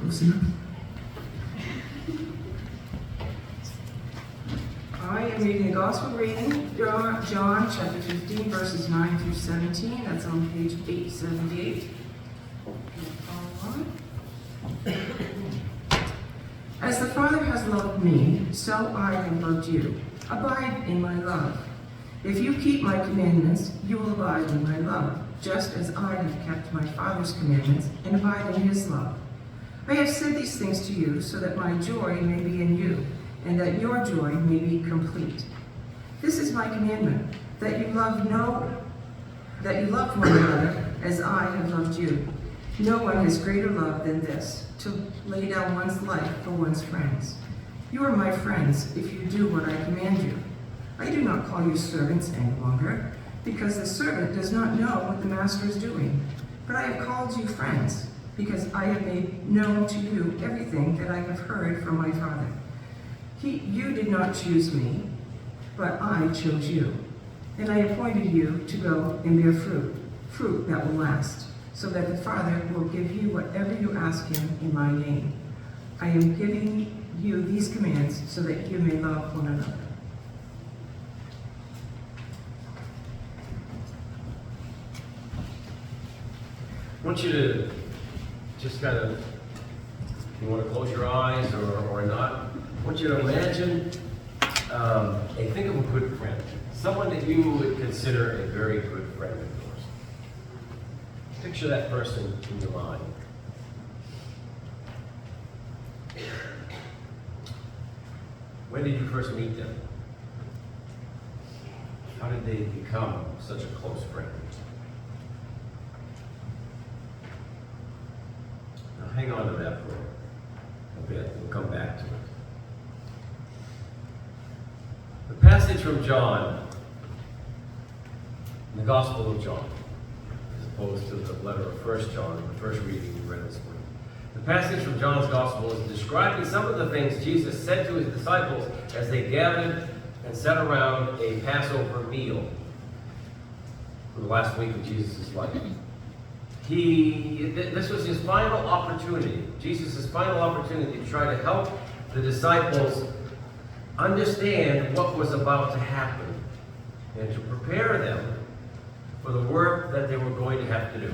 Close enough. I am reading the Gospel reading, John chapter 15, verses 9 through 17. That's on page 878. As the Father has loved me, so I have loved you. Abide in my love. If you keep my commandments, you will abide in my love, just as I have kept my Father's commandments and abide in his love. I have said these things to you so that my joy may be in you, and that your joy may be complete. This is my commandment, that you love one another as I have loved you. No one has greater love than this, to lay down one's life for one's friends. You are my friends if you do what I command you. I do not call you servants any longer, because the servant does not know what the master is doing. But I have called you friends, because I have made known to you everything that I have heard from my Father. You did not choose me, but I chose you. And I appointed you to go and bear fruit that will last, so that the Father will give you whatever you ask him in my name. I am giving you these commands so that you may love one another. I want you to just kind of, if you want to close your eyes or not, I want you to imagine, think of a good friend. Someone that you would consider a very good friend of yours. Picture that person in your mind. When did you first meet them? How did they become such a close friend? Now hang on to that for a bit. We'll come back to it. The passage from John, the Gospel of John, as opposed to the letter of 1 John, the first reading we read this morning. The passage from John's Gospel is describing some of the things Jesus said to his disciples as they gathered and sat around a Passover meal for the last week of Jesus' life. This was his final opportunity, Jesus' final opportunity to try to help the disciples understand what was about to happen and to prepare them for the work that they were going to have to do.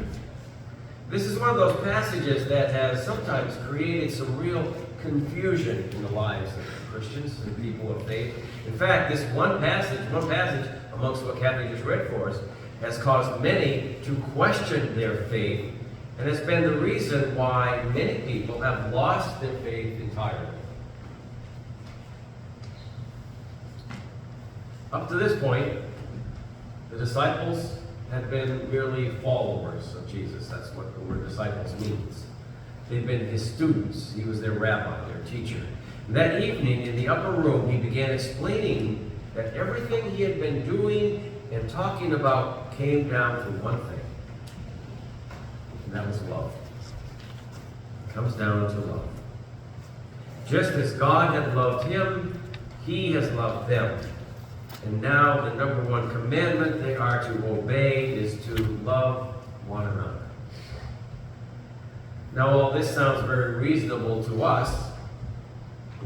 This is one of those passages that has sometimes created some real confusion in the lives of Christians and people of faith. In fact, this one passage amongst what Kathy just read for us, has caused many to question their faith, and it's been the reason why many people have lost their faith entirely. Up to this point, the disciples had been merely followers of Jesus. That's what the word disciples means. They'd been his students. He was their rabbi, their teacher. And that evening, in the upper room, he began explaining that everything he had been doing and talking about came down to one thing. And that was love. It comes down to love. Just as God had loved him, he has loved them. And now the number one commandment they are to obey is to love one another. Now, while this sounds very reasonable to us,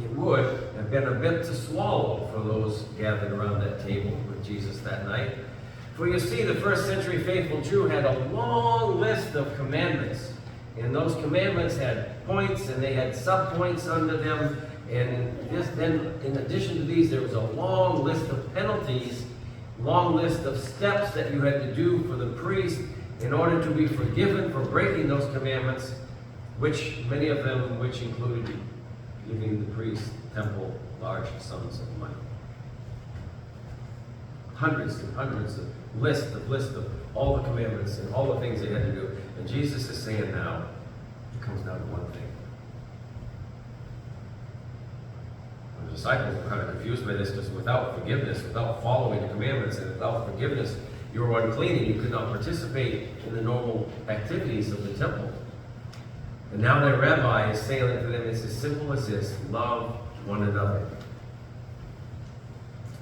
it would have been a bit to swallow for those gathered around that table with Jesus that night. For you see, the first century faithful Jew had a long list of commandments. And those commandments had points and they had subpoints under them. And then, in addition to these, there was a long list of penalties, long list of steps that you had to do for the priest in order to be forgiven for breaking those commandments, which many of them, which included giving the priest, temple, large sums of money. Hundreds and hundreds of list of all the commandments and all the things they had to do. And Jesus is saying now, it comes down to one thing. The disciples were kind of confused by this because without forgiveness, without following the commandments, and without forgiveness, you were unclean and you could not participate in the normal activities of the temple. And now their rabbi is saying to them, it's as simple as this: love one another.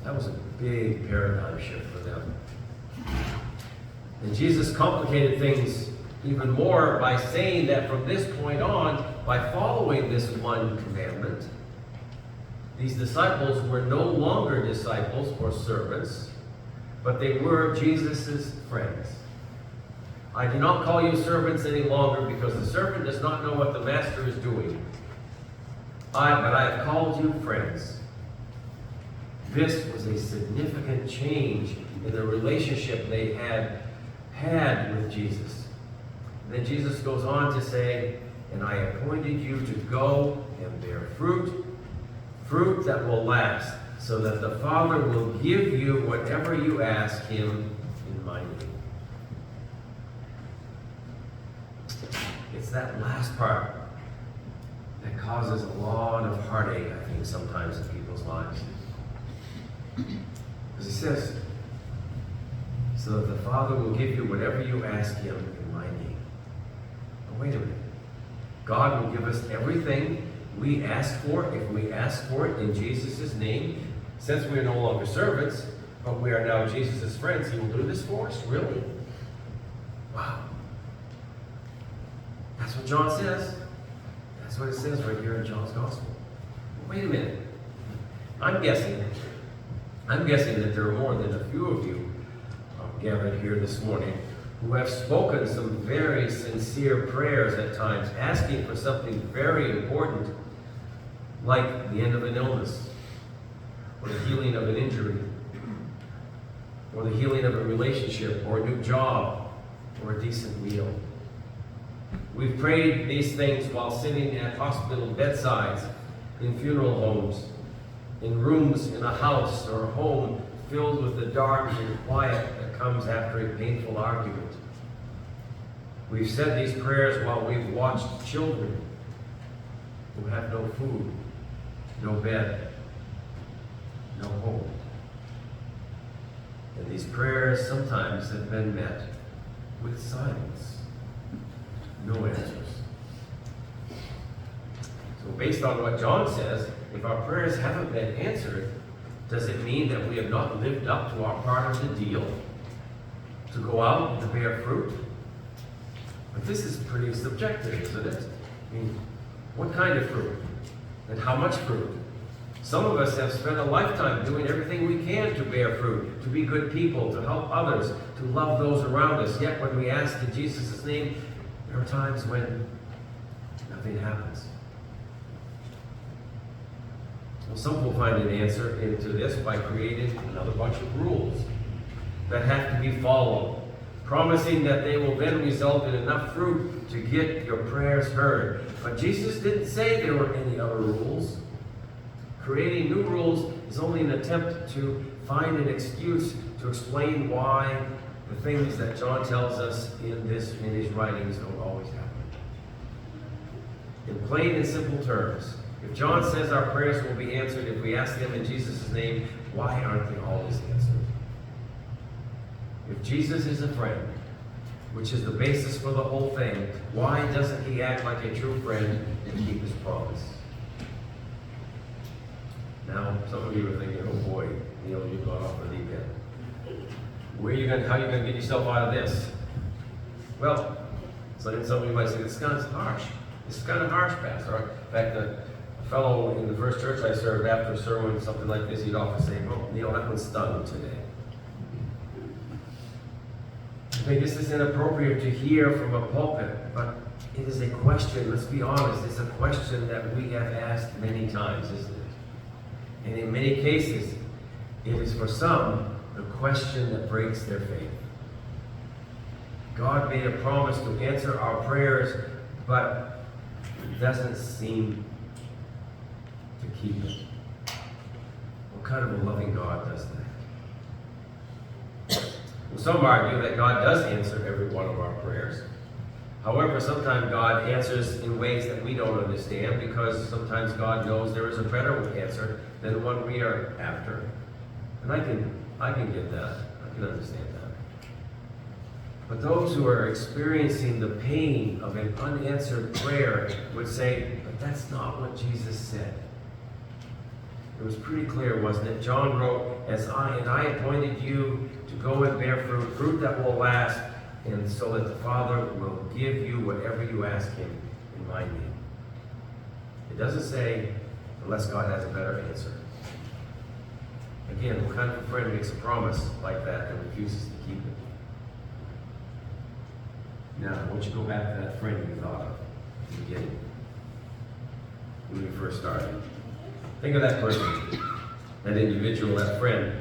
That was a big paradigm shift for them. And Jesus complicated things even more by saying that from this point on, by following following this one commandment, these disciples were no longer disciples or servants, but they were Jesus' friends. I do not call you servants any longer, because the servant does not know what the master is doing. But I have called you friends. This was a significant change in the relationship they had with Jesus. And then Jesus goes on to say, and I appointed you to go and bear fruit that will last, so that the Father will give you whatever you ask him in my name. It's that last part that causes a lot of heartache, I think, sometimes in people's lives. Because he says, so that the Father will give you whatever you ask him in my name. But wait a minute. God will give us everything we ask for if we ask for it in Jesus' name. Since we are no longer servants, but we are now Jesus' friends, he will do this for us? Really? Wow. That's what John says. That's what it says right here in John's Gospel. Wait a minute. I'm guessing that there are more than a few of you gathered here this morning who have spoken some very sincere prayers at times, asking for something very important, like the end of an illness, or the healing of an injury, or the healing of a relationship, or a new job, or a decent meal. We've prayed these things while sitting at hospital bedsides, in funeral homes, in rooms in a house or a home filled with the dark and quiet that comes after a painful argument. We've said these prayers while we've watched children who have no food, no bed, no home. And these prayers sometimes have been met with silence, no answers. So based on what John says, if our prayers haven't been answered, does it mean that we have not lived up to our part of the deal? To go out and to bear fruit? But this is pretty subjective, isn't it? I mean, what kind of fruit? And how much fruit? Some of us have spent a lifetime doing everything we can to bear fruit, to be good people, to help others, to love those around us. Yet when we ask in Jesus' name, there are times when nothing happens. Well, some will find an answer into this by creating another bunch of rules that have to be followed, promising that they will then result in enough fruit to get your prayers heard. But Jesus didn't say there were any other rules. Creating new rules is only an attempt to find an excuse to explain why the things that John tells us in his writings don't always happen. In plain and simple terms, if John says our prayers will be answered if we ask them in Jesus' name, why aren't they always answered? If Jesus is a friend, which is the basis for the whole thing, why doesn't he act like a true friend and keep his promise? Now, some of you are thinking, oh boy, Neil, you've gone off the deep end. How are you going to get yourself out of this? Well, so some of you might say, this is kind of harsh. This is kind of harsh, Pastor. In fact, a fellow in the first church I served, after a sermon, something like this, he'd often say, well, Neil, that one stung today. I think this is inappropriate to hear from a pulpit, but it is a question, let's be honest, it's a question that we have asked many times, isn't it? And in many cases, it is for some the question that breaks their faith. God made a promise to answer our prayers, but doesn't seem to keep it. What kind of a loving God does that? Well, some argue that God does answer every one of our prayers. However, sometimes God answers in ways that we don't understand, because sometimes God knows there is a better answer than the one we are after. And I can get that. I can understand that. But those who are experiencing the pain of an unanswered prayer would say, but that's not what Jesus said. It was pretty clear, wasn't it? John wrote, I appointed you to go and bear fruit that will last, and so that the Father will give you whatever you ask him in my name. doesn't say, unless God has a better answer. Again, what kind of a friend makes a promise like that and refuses to keep it? Now, I want you to go back to that friend you thought of at the beginning, when you first started. Think of that person, that individual, that friend.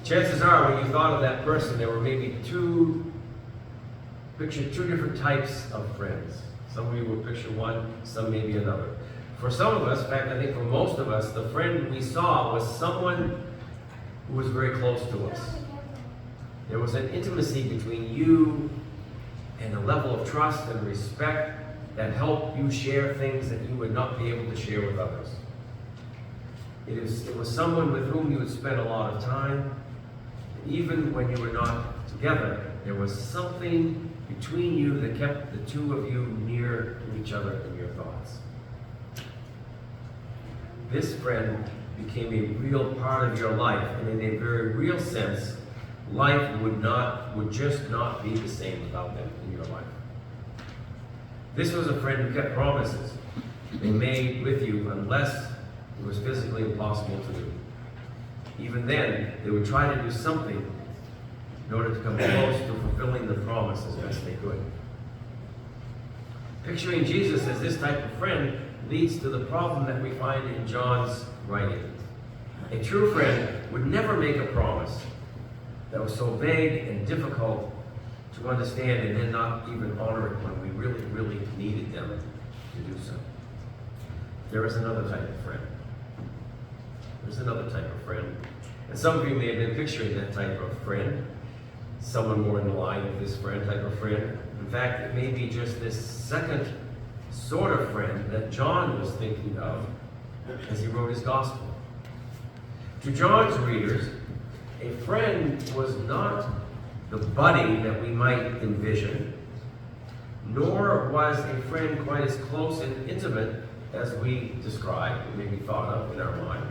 Chances are, when you thought of that person, there were maybe picture two different types of friends. Some of you will picture one, some maybe another. For some of us, in fact, I think for most of us, the friend we saw was someone who was very close to us. There was an intimacy between you and a level of trust and respect that helped you share things that you would not be able to share with others. It was someone with whom you would spend a lot of time. Even when you were not together, there was something between you that kept the two of you near to each other in your thoughts. This friend became a real part of your life, and in a very real sense, life would just not be the same without them in your life. This was a friend who kept promises they made with you unless it was physically impossible to do. Even then, they would try to do something in order to come close to fulfilling the promise as best they could. Picturing Jesus as this type of friend leads to the problem that we find in John's writing. A true friend would never make a promise that was so vague and difficult to understand and then not even honor it when we really, really needed them to do so. There is another type of friend. There's another type of friend. And some of you may have been picturing that type of friend. Someone more in the line of this friend, type of friend. In fact, it may be just this second sort of friend that John was thinking of as he wrote his gospel. To John's readers, a friend was not the buddy that we might envision, nor was a friend quite as close and intimate as we described, or maybe thought of in our mind.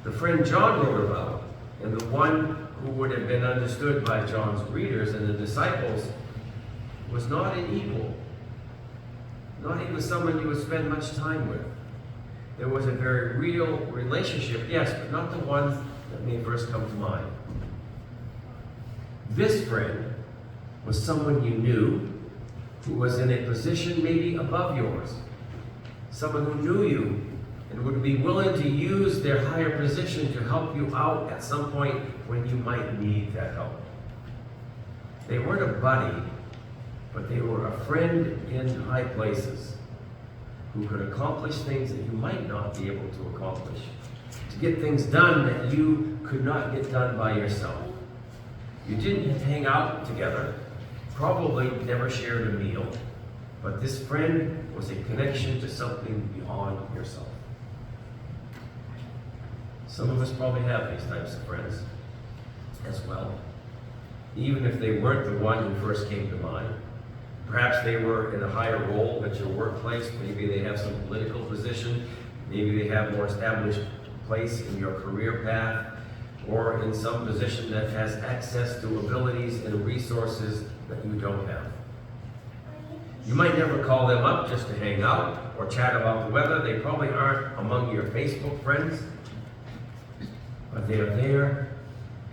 The friend John wrote about, and the one who would have been understood by John's readers and the disciples, was not an equal, not even someone you would spend much time with. There was a very real relationship, yes, but not the one that may first come to mind. This friend was someone you knew who was in a position maybe above yours, someone who knew you and would be willing to use their higher position to help you out at some point when you might need that help. They weren't a buddy, but they were a friend in high places who could accomplish things that you might not be able to accomplish, to get things done that you could not get done by yourself. You didn't hang out together, probably never shared a meal, but this friend was a connection to something beyond yourself. Some of us probably have these types of friends as well, even if they weren't the one who first came to mind. Perhaps they were in a higher role at your workplace. Maybe they have some political position. Maybe they have more established place in your career path, or in some position that has access to abilities and resources that you don't have. You might never call them up just to hang out or chat about the weather. They probably aren't among your Facebook friends, but they are there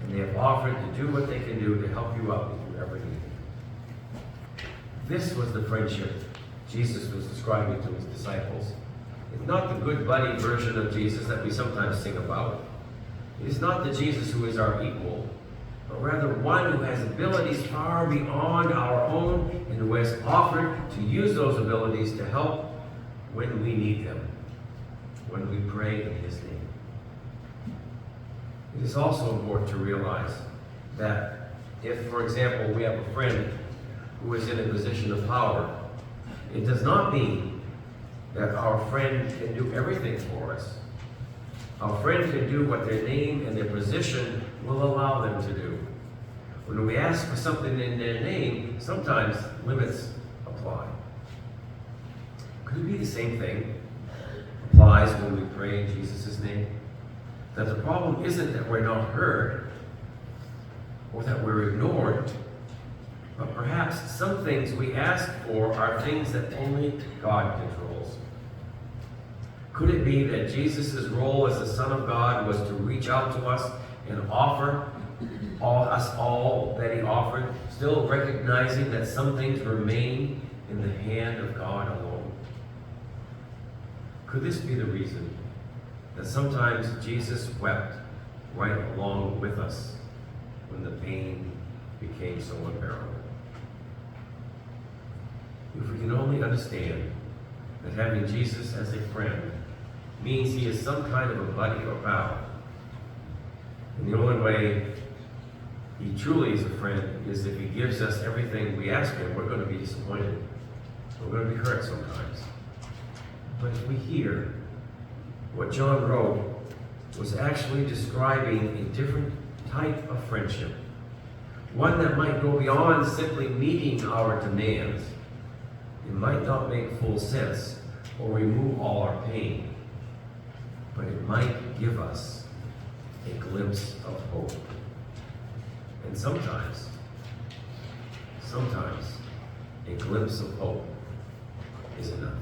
and they have offered to do what they can do to help you out if you ever need it. This was the friendship Jesus was describing to his disciples. It's not the good buddy version of Jesus that we sometimes sing about. It is not the Jesus who is our equal, but rather one who has abilities far beyond our own and who has offered to use those abilities to help when we need them, when we pray in his name. It is also important to realize that if, for example, we have a friend who is in a position of power, it does not mean that our friend can do everything for us. Our friend can do what their name and their position will allow them to do. When we ask for something in their name, sometimes limits apply. Could it be the same thing applies when we pray in Jesus' name? That the problem isn't that we're not heard or that we're ignored, But perhaps some things we ask for are things that only God controls. Could it be that Jesus' role as the Son of God was to reach out to us and offer us all that he offered, still recognizing that some things remain in the hand of God alone? Could this be the reason that sometimes Jesus wept right along with us when the pain became so unbearable? If we can only understand that having Jesus as a friend means he is some kind of a buddy or pal, and the only way he truly is a friend is if he gives us everything we ask him, we're going to be disappointed. We're going to be hurt sometimes. But if we hear what John wrote was actually describing a different type of friendship, one that might go beyond simply meeting our demands, it might not make full sense or remove all our pain, but it might give us a glimpse of hope. And sometimes, a glimpse of hope is enough.